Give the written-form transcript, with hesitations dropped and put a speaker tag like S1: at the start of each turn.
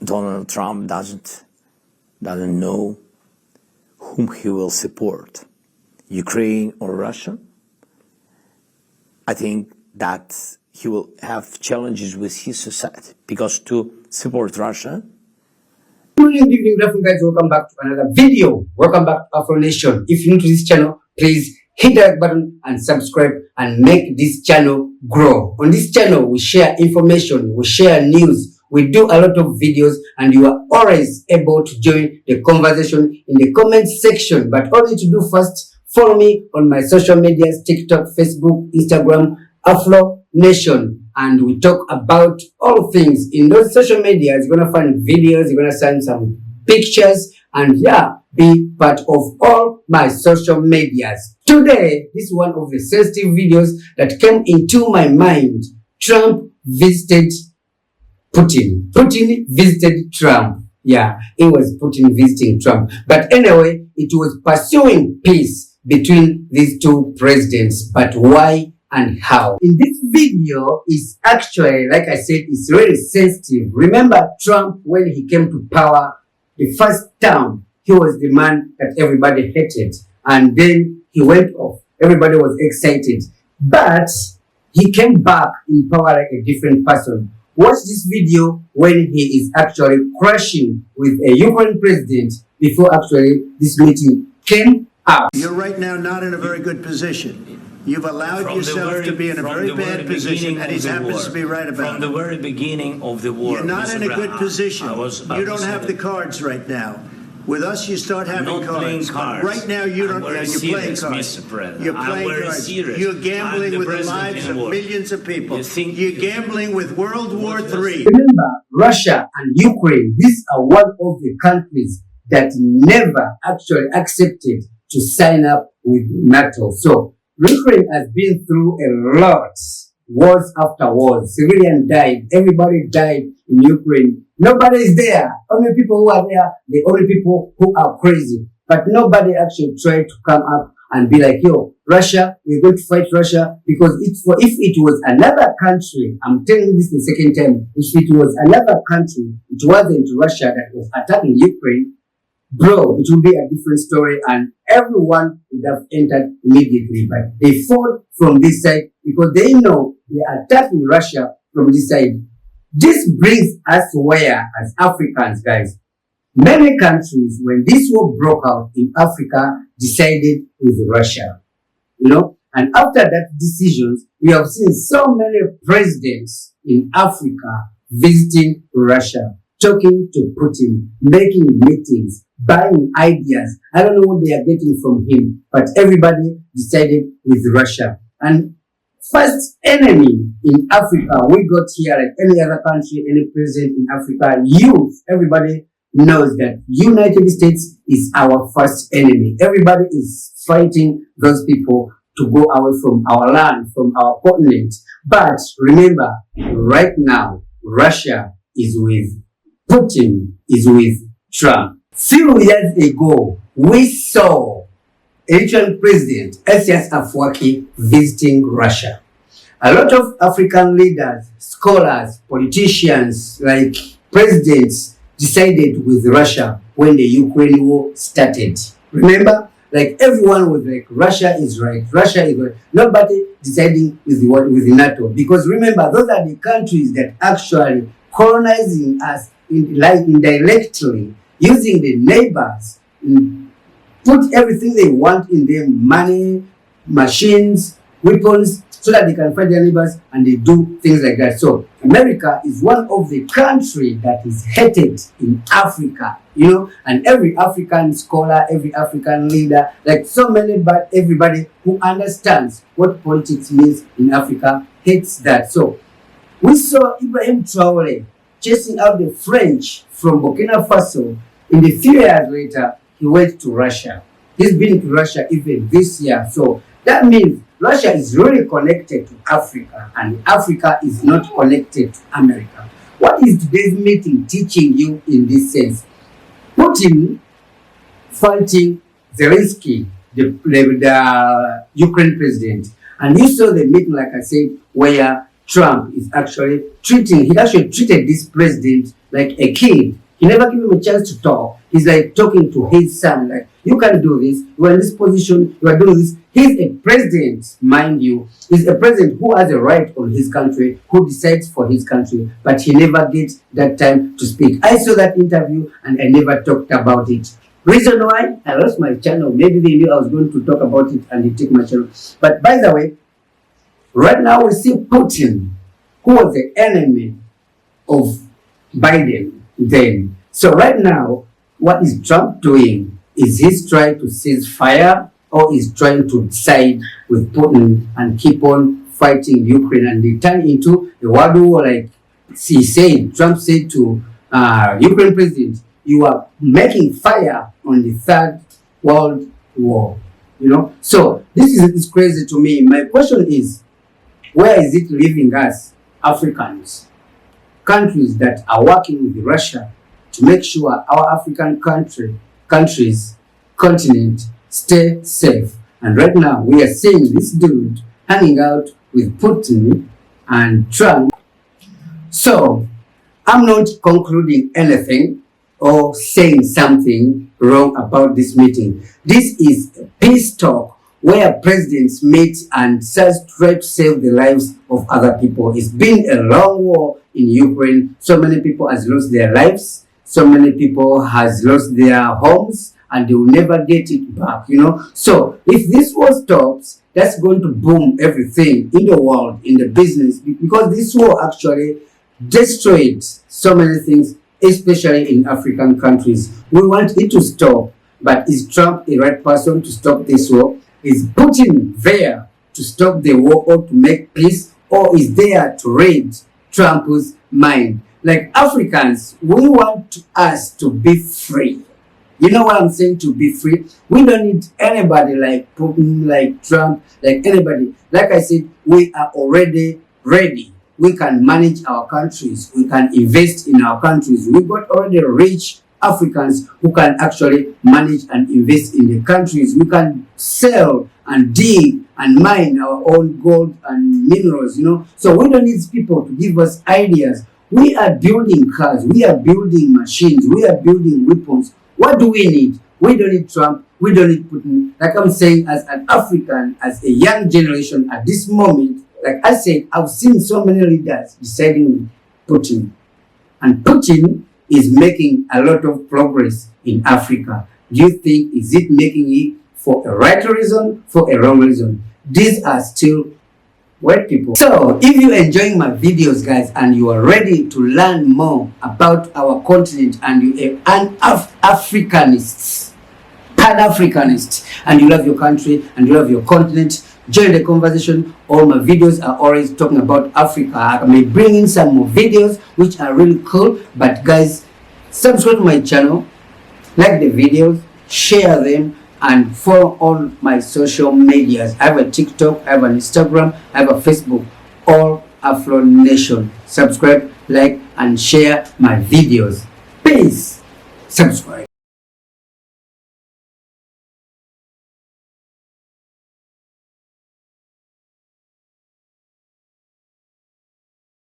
S1: Donald Trump doesn't know whom he will support, Ukraine or Russia. I think that he will have challenges with his society, because to support Russia.
S2: Good evening, guys. Welcome back to another video. Welcome back to Afro Nation. If you're new to this channel, please hit the like button and subscribe and make this channel grow. On this channel, we share information, we share news, we do a lot of videos, and you are always able to join the conversation in the comment section. But all you need to do first, follow me on my social medias, TikTok, Facebook, Instagram, Afro Nation. And we talk about all things in those social medias. You're going to find videos, you're going to find some pictures, and yeah, be part of all my social medias. Today, this is one of the sensitive videos that came into my mind. Trump visited Putin. Putin visited Trump. Yeah, it was Putin visiting Trump. But anyway, it was pursuing peace between these two presidents. But why and how? In this video is actually, like I said, it's really sensitive. Remember Trump, when he came to power, the first term, he was the man that everybody hated. And then he went off. Everybody was excited. But he came back in power like a different person. Watch this video when he is actually crashing with a Ukraine president before actually this meeting came out.
S3: You're right now not in a very good position. You've allowed yourself to be in a very bad position, and he happens to be right about it.
S4: From the very beginning of the war.
S3: You're not in a good position. You don't have the cards right now. With us, you start having cards. Right now, you don't. You're playing cards. You're playing cards. You're gambling with the lives of millions of people. You're gambling with World War III.
S2: Remember, Russia and Ukraine, these are one of the countries that never actually accepted to sign up with NATO. So Ukraine has been through a lot, wars after wars. Civilians died. Everybody died in Ukraine. Nobody is there. Only people who are there, the only people who are crazy. But nobody actually tried to come up and be like, yo, Russia, we're going to fight Russia. Because if it was another country, I'm telling you this the second time, if it was another country, it wasn't Russia that was attacking Ukraine, bro, it would be a different story and everyone would have entered immediately. But they fought from this side because they know they are attacking Russia from this side. This brings us where, as Africans, guys, many countries, when this war broke out in Africa, decided with Russia. You know, and after that decisions, we have seen so many presidents in Africa visiting Russia, talking to Putin, making meetings, buying ideas. I don't know what they are getting from him, but everybody decided with Russia. And first enemy in Africa, we got here like any other country, any president in Africa, youth. Everybody knows that United States is our first enemy. Everybody is fighting those people to go away from our land, from our continent. But remember, right now, Russia is with Putin, is with Trump. Few years ago, we saw Eritrean President Isaias Afwerki visiting Russia. A lot of African leaders, scholars, politicians, like presidents, decided with Russia when the Ukraine war started. Remember? Like everyone was like, Russia is right, Russia is right. Nobody deciding with NATO. Because remember, those are the countries that actually colonizing us indirectly, using the neighbors, put everything they want in them, money, machines, weapons, so that they can fight their neighbors and they do things like that. So America is one of the countries that is hated in Africa, you know, and every African scholar, every African leader, like so many, but everybody who understands what politics means in Africa hates that. So we saw Ibrahim Traore chasing out the French from Burkina Faso. In the few years later, he went to Russia. He's been to Russia even this year. So that means Russia is really connected to Africa, and Africa is not connected to America. What is today's meeting teaching you in this sense? Putin fighting Zelensky, the Ukraine president. And you saw the meeting, like I said, where Trump is actually treating, he actually treated this president like a kid. He never gave him a chance to talk. He's like talking to his son, like, you can do this, you are in this position, you are doing this. He's a president, mind you. He's a president who has a right on his country, who decides for his country, but he never gets that time to speak. I saw that interview and I never talked about it. Reason why? I lost my channel. Maybe they knew I was going to talk about it and they took my channel. But by the way, right now we see Putin, who was the enemy of Biden then. So right now, what is Trump doing? Is he trying to cease fire, or is trying to side with Putin and keep on fighting Ukraine, and they turn into a world war? Like he said, Trump said to Ukraine president, you are making fire on the third world war. You know, so this is crazy to me. My question is, where is it leaving us Africans, countries that are working with Russia to make sure our African countries, continent, stay safe? And right now we are seeing this dude hanging out with Putin and Trump. So I'm not concluding anything or saying something wrong about this meeting. This is a peace talk where presidents meet and try to save the lives of other people. It's been a long war in Ukraine. So many people has lost their lives. So many people has lost their homes, and they will never get it back, you know. So if this war stops, that's going to boom everything in the world, in the business, because this war actually destroyed so many things, especially in African countries. We want it to stop, but is Trump the right person to stop this war? Is Putin there to stop the war or to make peace, or is there to read Trump's mind? Like Africans, we want us to be free. You know what I'm saying? To be free. We don't need anybody like Putin, like Trump, like anybody. Like I said, we are already ready. We can manage our countries. We can invest in our countries. We got already rich Africans who can actually manage and invest in the countries. We can sell and dig and mine our own gold and minerals, you know. So we don't need people to give us ideas. We are building cars. We are building machines. We are building weapons. What do we need? We don't need Trump. We don't need Putin. Like I'm saying, as an African, as a young generation at this moment, like I said, I've seen so many leaders deciding Putin. And Putin is making a lot of progress in Africa. Do you think, is it making it for a right reason, for a wrong reason? These are still white people. So if you're enjoying my videos, guys, and you are ready to learn more about our continent, and you are an Africanist, Pan-Africanist, and you love your country and you love your continent, join the conversation. All my videos are always talking about Africa. I may bring in some more videos which are really cool, but guys, subscribe to my channel, like the videos, share them, and follow all my social medias. I have a TikTok, I have an Instagram, I have a Facebook, all Afro Nation. Subscribe, like, and share my videos. Peace. Subscribe.